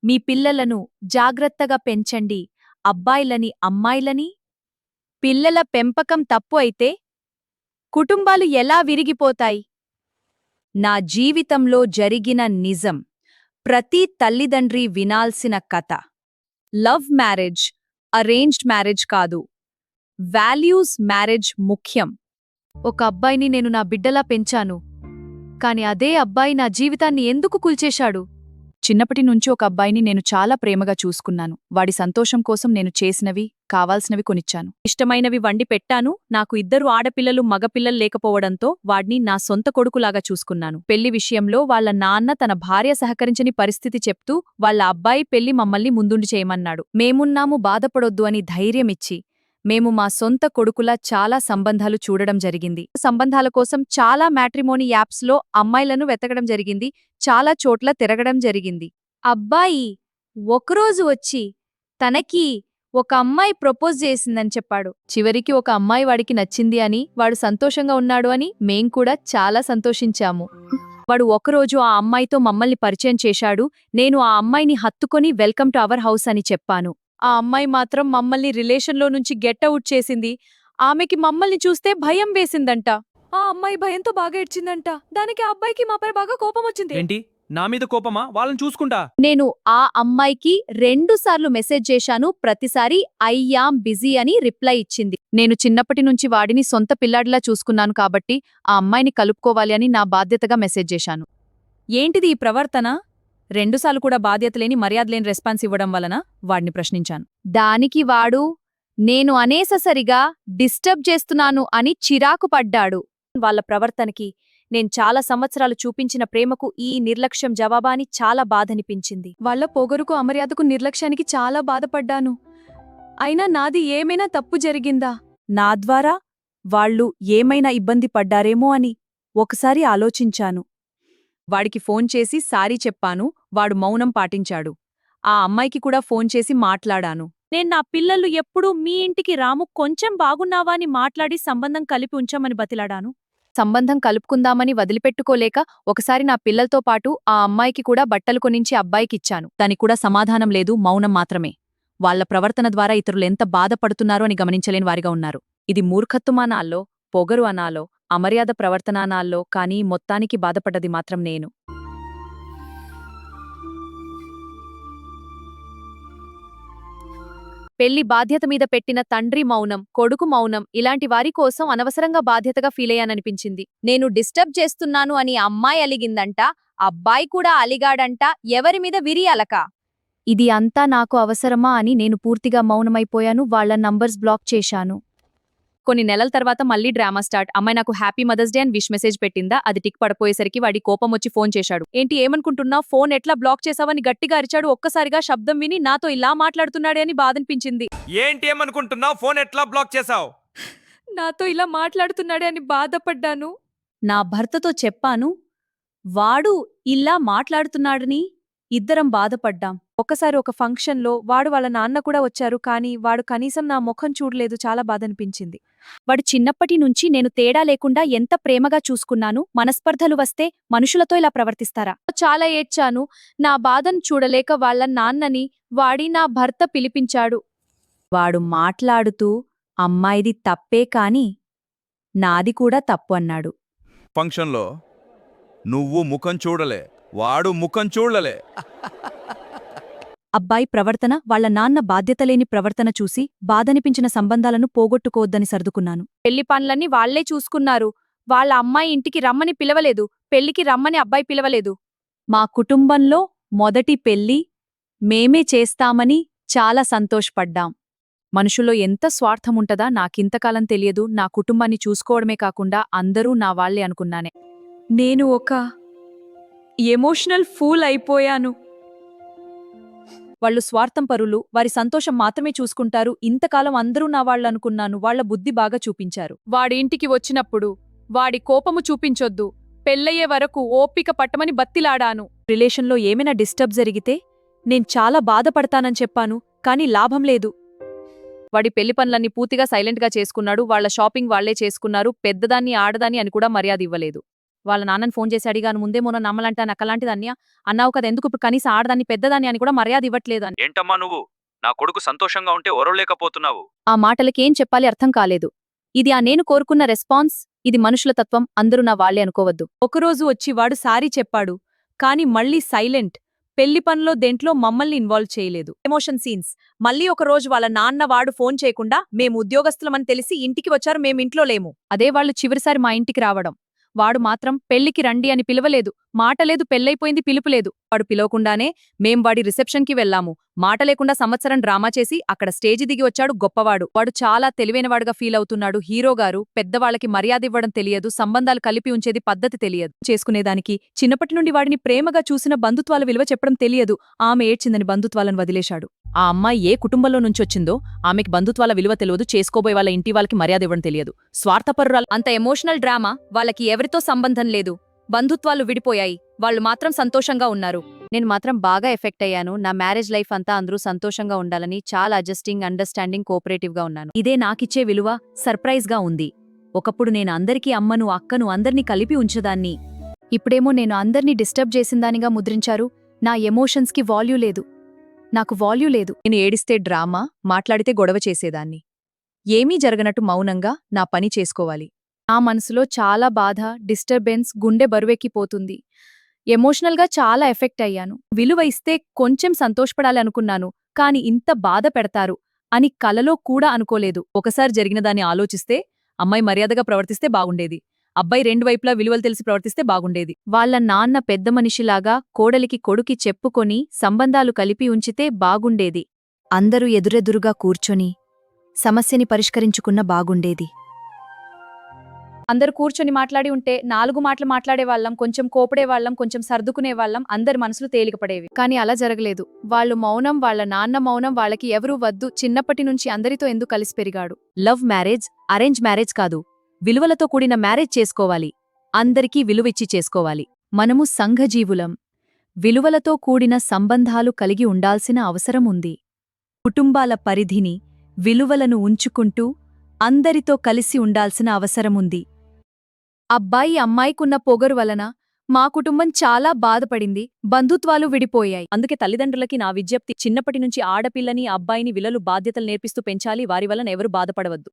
మీ పిల్లలను జాగ్రత్తగా పెంచండి, అబ్బాయిలని అమ్మాయిలని. పిల్లల పెంపకం తప్పు అయితే కుటుంబాలు ఎలా విరిగిపోతాయి? నా జీవితంలో జరిగిన నిజం. ప్రతి తల్లిదండ్రి వినాల్సిన కథ. లవ్ మ్యారేజ్, అరేంజ్డ్ మ్యారేజ్ కాదు. వాల్యూస్ మ్యారేజ్ ముఖ్యం. ఒక అబ్బాయిని నేను నా బిడ్డలా పెంచాను, కాని అదే అబ్బాయి నా జీవితాన్ని ఎందుకు కూల్చేశాడు? చిన్నప్పటి నుంచి ఒక అబ్బాయిని నేను చాలా ప్రేమగా చూసుకున్నాను. వాడి సంతోషం కోసం నేను చేసినవి, కావాల్సినవి కొనిచ్చాను. ఇష్టమైనవి వండి పెట్టాను. నాకు 2 ఆడపిల్లలు, మగపిల్లలు లేకపోవడంతో వాడ్ని నా సొంత కొడుకులాగా చూసుకున్నాను. పెళ్లి విషయంలో వాళ్ళ నాన్న తన భార్య సహకరించని పరిస్థితి చెప్తూ వాళ్ళ అబ్బాయి పెళ్లి మమ్మల్ని ముందుండి చేయమన్నాడు. మేమున్నాము, బాధపడొద్దు అని ధైర్యమిచ్చి మేము మా సొంత కొడుకులా చాలా సంబంధాలు చూడడం జరిగింది. సంబంధాల కోసం చాలా మ్యాట్రిమోనీ యాప్స్లో అమ్మాయిలను వెతకడం జరిగింది. చాలా చోట్ల తిరగడం జరిగింది. అబ్బాయి ఒకరోజు వచ్చి తనకి ఒక అమ్మాయి ప్రపోజ్ చేసిందని చెప్పాడు. చివరికి ఒక అమ్మాయి వాడికి నచ్చింది అని, వాడు సంతోషంగా ఉన్నాడు అని మేం కూడా చాలా సంతోషించాము. వాడు ఒకరోజు ఆ అమ్మాయితో మమ్మల్ని పరిచయం చేశాడు. నేను ఆ అమ్మాయిని హత్తుకొని వెల్కమ్ టు అవర్ హౌస్ అని చెప్పాను. ఆ అమ్మాయి మాత్రం మమ్మల్ని రిలేషన్లో నుంచి గెట్అవుట్ చేసింది. ఆమెకి మమ్మల్ని చూస్తే భయం వేసిందంట. ఆ అమ్మాయి భయంతో బాగా ఏడ్చిందంట. దానికి ఆ అబ్బాయికి మాపై బాగా కోపం వచ్చింది. ఏంటి, నా మీద కోపమా? వాళ్ళని చూసుకుంటా. నేను ఆ అమ్మాయికి 2 సార్లు మెసేజ్ చేశాను. ప్రతిసారి ఐ యామ్ బిజీ అని రిప్లై ఇచ్చింది. నేను చిన్నప్పటి నుంచి వాడిని సొంత పిల్లాడిలా చూసుకున్నాను కాబట్టి ఆ అమ్మాయిని కలుపుకోవాలి అని నా బాధ్యతగా మెసేజ్ చేశాను. ఏంటిది ఈ ప్రవర్తన? 2 సార్లు కూడా బాధ్యతలేని, మర్యాదలేని రెస్పాన్స్ ఇవ్వడం వలన వాడిని ప్రశ్నించాను. దానికి వాడు నేను అనేససరిగా డిస్టర్బ్ చేస్తున్నాను అని చిరాకు పడ్డాడు. వాళ్ళ ప్రవర్తనకి, నేను చాలా సంవత్సరాలు చూపించిన ప్రేమకు ఈ నిర్లక్ష్యం జవాబాని చాలా బాధనిపించింది. వాళ్ళ పొగరుకు, అమర్యాదకు, నిర్లక్ష్యానికి చాలా బాధపడ్డాను. అయినా నాది ఏమైనా తప్పు జరిగిందా? నా ద్వారా వాళ్ళు ఏమైనా ఇబ్బంది పడ్డారేమో అని ఒకసారి ఆలోచించాను. వాడికి ఫోన్ చేసి సారీ చెప్పాను. వాడు మౌనం పాటించాడు. ఆ అమ్మాయికి కూడా ఫోన్ చేసి మాట్లాడాను. నేను నా పిల్లలు ఎప్పుడూ మీ ఇంటికి రాము, కొంచెం బాగున్నావా అని మాట్లాడి సంబంధం కలిపి ఉంచమని బతిలాడాను. సంబంధం కలుపుకుందామని వదిలిపెట్టుకోలేక ఒకసారి నా పిల్లలతో పాటు ఆ అమ్మాయికి కూడా బట్టలు కొనించి అబ్బాయికిచ్చాను. దానికి కూడా సమాధానం లేదు, మౌనం మాత్రమే. వాళ్ల ప్రవర్తన ద్వారా ఇతరులెంత బాధపడుతున్నారో అని గమనించలేని వారిగా ఉన్నారు. ఇది మూర్ఖత్వమనాల్లో, పొగరు అనాలో, అమర్యాద ప్రవర్తనానాల్లో, కానీ మొత్తానికి బాధపడ్డది మాత్రం నేను. పెళ్లి బాధ్యత మీద పెట్టిన తండ్రి మౌనం, కొడుకు మౌనం, ఇలాంటి వారి కోసం అనవసరంగా బాధ్యతగా ఫీలయ్యాననిపించింది. నేను డిస్టర్బ్ చేస్తున్నాను అని అమ్మాయి అలిగిందంట, అబ్బాయి కూడా అలిగాడంట. ఎవరి మీద విరి అలక? ఇది అంతా నాకు అవసరమా అని నేను పూర్తిగా మౌనమైపోయాను. వాళ్ల నంబర్స్ బ్లాక్ చేశాను. కొన్ని నెలల తర్వాత మళ్లీ డ్రామా స్టార్ట్. అమ్మాయి నాకు హ్యాపీ మదర్స్ డే అని విష్ మెసేజ్ పెట్టిందా? అది టిక్ పడిపోయేసరికి వాడి కోపం వచ్చి ఫోన్ చేశాడు. ఏంటి, ఏమనుకుంటున్నావు? ఫోన్ ఎట్లా బ్లాక్ చేసావని గట్టిగా అరిచాడు. ఒక్కసారిగా శబ్దం విని నాతో ఇలా మాట్లాడుతున్నాడే అని బాధనిపించింది. ఏంటి, ఏమనుకుంటున్నావు? ఫోన్ ఎట్లా బ్లాక్ చేసావు? నాతో ఇలా మాట్లాడుతున్నాడే అని బాధపడ్డాను. నా భర్తతో చెప్పాను. వాడు ఇలా మాట్లాడుతున్నాడని. ఇద్దరం బాధపడ్డాం. ఒక్కసారి ఒక ఫంక్షన్లో వాడు వాళ్ళ నాన్న కూడా వచ్చారు, కానీ వాడు కనీసం నా ముఖం చూడలేదు. చాలా బాధనిపించింది. వాడు చిన్నప్పటి నుంచి నేను తేడా లేకుండా ఎంత ప్రేమగా చూసుకున్నాను. మనస్పర్ధలు వస్తే మనుషులతో ఇలా ప్రవర్తిస్తారా? చాలా ఏడ్చాను. నా బాధను చూడలేక వాళ్ళ నాన్నని, వాడి నా భర్త పిలిపించాడు. వాడు మాట్లాడుతూ అమ్మాయిది తప్పే కాని నాది కూడా తప్పు అన్నాడు. ఫంక్షన్లో నువ్వు ముఖం చూడలే, వాడు ముఖం చూడలే. అబ్బాయి ప్రవర్తన, వాళ్ల నాన్న బాధ్యతలేని ప్రవర్తన చూసి బాధనిపించిన సంబంధాలను పోగొట్టుకోవద్దని సర్దుకున్నాను. పెళ్లి పనులన్నీ వాళ్లే చూసుకున్నారు. వాళ్ళ అమ్మాయి ఇంటికి రమ్మని పిలవలేదు, పెళ్లికి రమ్మని అబ్బాయి పిలవలేదు. మా కుటుంబంలో మొదటి పెళ్లి మేమే చేస్తామని చాలా సంతోషపడ్డాం. మనుషుల్లో ఎంత స్వార్థముంటదా నాకింతకాలం తెలియదు. నా కుటుంబాన్ని చూసుకోవడమే కాకుండా అందరూ నా వాళ్లే అనుకున్నానే. నేను ఒక ఎమోషనల్ ఫూల్ అయిపోయాను. వాళ్ళు స్వార్థం పరులు, వారి సంతోషం మాత్రమే చూసుకుంటారు. ఇంతకాలం అందరూ నా వాళ్ళనుకున్నాను. వాళ్ల బుద్ధి బాగా చూపించారు. వాడి ఇంటికి వచ్చినప్పుడు వాడి కోపము చూపించొద్దు, పెళ్ళయ్యే వరకు ఓపిక పట్టమని బత్తిలాడాను. రిలేషన్లో ఏమైనా డిస్టర్బ్ జరిగితే నేను చాలా బాధపడతానని చెప్పాను, కానీ లాభం లేదు. వాడి పెళ్లి పనులన్నీ పూర్తిగా సైలెంట్గా చేసుకున్నాడు. వాళ్ల షాపింగ్ వాళ్లే చేసుకున్నారు. పెద్దదాన్ని ఆడదాన్ని అని కూడా మర్యాద ఇవ్వలేదు. వాళ్ళ నాన్నని ఫోన్ చేసి అడిగాను ముందే మొన్న నమ్మలంటే నక్కలాంటిది అన్య అన్నావు కదా ఎందుకు ఇప్పుడు కనీసం ఆడదాన్ని పెద్దదాన్ని అని కూడా మర్యాద ఇవ్వట్లేదు అని. ఏంటమ్మా నువ్వు నా కొడుకు సంతోషంగా ఉంటే ఓరవలేకపోతున్నావు. ఆ మాటలకేం చెప్పాలి అర్థం కాలేదు. ఇది ఆ నేను కోరుకున్న రెస్పాన్స్. ఇది మనుషుల తత్వం. అందరూ నా వాళ్లే అనుకోవద్దు. ఒకరోజు వచ్చి వాడు సారీ చెప్పాడు, కాని మళ్ళీ సైలెంట్. పెళ్లి పనిలో దేంట్లో మమ్మల్ని ఇన్వాల్వ్ చేయలేదు. Emotion scenes. మళ్ళీ ఒక రోజు వాళ్ళ నాన్న వాడు ఫోన్ చేయకుండా మేము ఉద్యోగస్తులమని తెలిసి ఇంటికి వచ్చారు, మేమింట్లో లేము. అదే వాళ్ళు చివరిసారి మా ఇంటికి రావడం. వాడు మాత్రం పెళ్లికి రండి అని పిలవలేదు. మాటలేదు, పెళ్లైపోయింది, పిలుపులేదు. వాడు పిలవకుండానే మేం వాడి రిసెప్షన్కి వెళ్లాము. మాట లేకుండా సంవత్సరం డ్రామా చేసి అక్కడ స్టేజి దిగి వచ్చాడు గొప్పవాడు. వాడు చాలా తెలివైనవాడుగా ఫీల్ అవుతున్నాడు. హీరోగారు పెద్దవాళ్లకి మర్యాదివ్వడం తెలియదు, సంబంధాలు కలిపి ఉంచేది పద్ధతి తెలియదు. చేసుకునేదానికి చిన్నప్పటి నుండి వాడిని ప్రేమగా చూసిన బంధుత్వాల విలువ చెప్పడం తెలియదు. ఆమె ఏడ్చిందని బంధుత్వాలను వదిలేశాడు. ఆ అమ్మాయి ఏ కుటుంబంలో నుంచొచ్చిందో ఆమెకి బంధుత్వాల విలువ తెలియదు, చేసుకోబోయే వాళ్ళ ఇంటి వాళ్ళకి మర్యాద ఇవ్వడం తెలియదు. స్వార్థపరురాలు. అంత ఎమోషనల్ డ్రామా. వాళ్ళకి ఎవరితో సంబంధం లేదు. బంధుత్వాలు విడిపోయాయి, వాళ్ళు మాత్రం సంతోషంగా ఉన్నారు. నేను మాత్రం బాగా ఎఫెక్ట్ అయ్యాను. నా మ్యారేజ్ లైఫ్ అంతా అందరూ సంతోషంగా ఉండాలని చాలా అడ్జస్టింగ్, అండర్స్టాండింగ్, కోఆపరేటివ్గా ఉన్నాను. ఇదే నాకిచ్చే విలువ. సర్ప్రైజ్గా ఉంది. ఒకప్పుడు నేను అందరికీ అమ్మను, అక్కను, అందర్నీ కలిపి ఉంచదాన్ని. ఇప్పుడేమో నేను అందర్నీ డిస్టర్బ్ చేసిందానిగా ముద్రించారు. నా ఎమోషన్స్కి వాల్యూ లేదు. నాకు వాల్యూ లేదు. నేను ఏడిస్తే డ్రామా, మాట్లాడితే గొడవ చేసేదాన్ని. ఏమీ జరగనట్టు మౌనంగా నా పని చేసుకోవాలి. నా మనసులో చాలా బాధ, డిస్టర్బెన్స్, గుండె బరువెక్కిపోతుంది. ఎమోషనల్గా చాలా ఎఫెక్ట్ అయ్యాను. విలువ ఇస్తే కొంచెం సంతోషపడాలి అనుకున్నాను, కాని ఇంత బాధ పెడతారు అని కలలో కూడా అనుకోలేదు. ఒకసారి జరిగినదాన్ని ఆలోచిస్తే అమ్మాయి మర్యాదగా ప్రవర్తిస్తే బాగుండేది. అబ్బాయి రెండు వైపులా విలువలు తెలిసి ప్రవర్తిస్తే బాగుండేది. వాళ్ళ నాన్న పెద్ద మనిషిలాగా కోడలికి కొడుకి చెప్పుకొని సంబంధాలు కలిపి ఉంచితే బాగుండేది. అందరూ ఎదురెదురుగా కూర్చొని సమస్యని పరిష్కరించుకున్న బాగుండేది. అందరూ కూర్చొని మాట్లాడి ఉంటే 4 మాటలు మాట్లాడేవాళ్ళం, కొంచెం కోపడేవాళ్ళం, కొంచెం సర్దుకునేవాళ్ళం, అందరి మనసులు తేలికపడేవి. కాని అలా జరగలేదు. వాళ్ళు మౌనం, వాళ్ళ నాన్న మౌనం, వాళ్ళకి ఎవరూ వద్దు. చిన్నప్పటి నుంచి అందరితో ఎందుకు కలిసి పెరిగాడు. లవ్ మ్యారేజ్, అరేంజ్ మ్యారేజ్ కాదు. విలువలతో కూడిన మ్యారేజ్ చేసుకోవాలి. అందరికీ విలువిచ్చి చేసుకోవాలి. మనము సంఘజీవులం. విలువలతో కూడిన సంబంధాలు కలిగి ఉండాల్సిన అవసరం ఉంది. కుటుంబాల పరిధిని, విలువలను ఉంచుకుంటూ అందరితో కలిసి ఉండాల్సిన అవసరముంది. అబ్బాయి అమ్మాయికున్న పొగరు వలన మా కుటుంబం చాలా బాధపడింది. బంధుత్వాలు విడిపోయాయి. అందుకే తల్లిదండ్రులకి నా విజ్ఞప్తి, చిన్నప్పటి నుంచి ఆడపిల్లని, అబ్బాయిని విలువలు, బాధ్యతలు నేర్పిస్తూ పెంచాలి. వారి వలన ఎవరు బాధపడవద్దు.